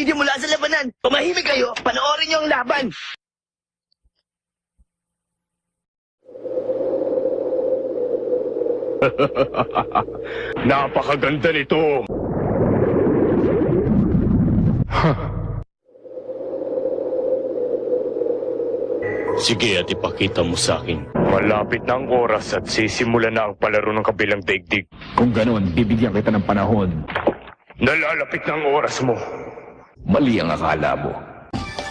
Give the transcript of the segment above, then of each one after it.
niyo mula sa labanan. Tumahimik kayo, panoorin niyo ang laban. Napakaganda nito. Sige at ipakita mo sa akin. Malapit na ang oras at sisimula na ang palaro ng kabilang daigdig. Kung ganon, bibigyan kita ng panahon. Nalalapit na ang oras mo. Mali ang akala mo.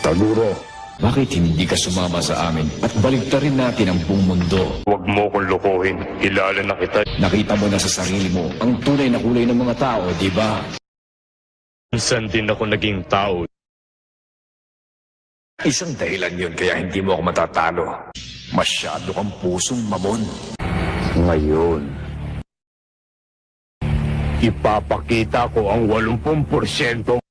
Taguro, bakit hindi ka sumama sa amin at baligtarin natin ang buong mundo? Huwag mo kong lokohin. Kilala na kita. Nakita mo na sa sarili mo ang tunay na kulay ng mga tao, di ba? Minsan din ako naging tao. Isang dahilan yun kaya hindi mo ako matatalo. Masyado kang pusong mamon. Ngayon, ipapakita ko ang 80%.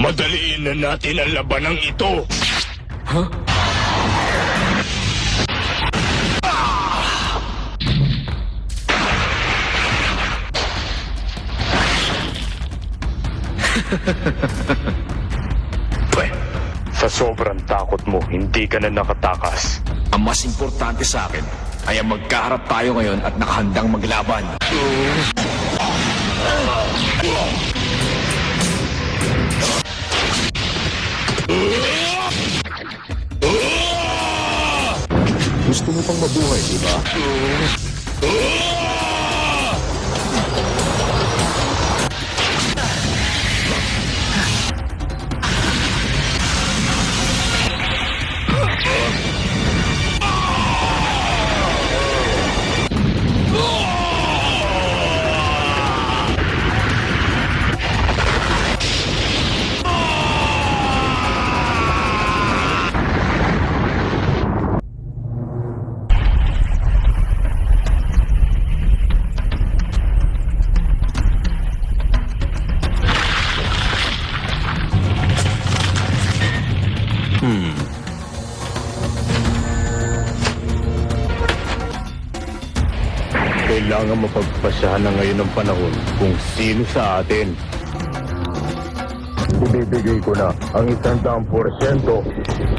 Madaliin na natin ang labanang ito. Huh? Sa sobrang takot mo, hindi ka na nakatakas. Ang mas importante sa akin ay ang magkaharap tayo ngayon at nakahandang maglaban. Gusto mo pang mabuhay, di ba? Kailangan mapagpasyahan na ngayon ang panahon kung sino sa atin. Ibibigay ko na ang 100%.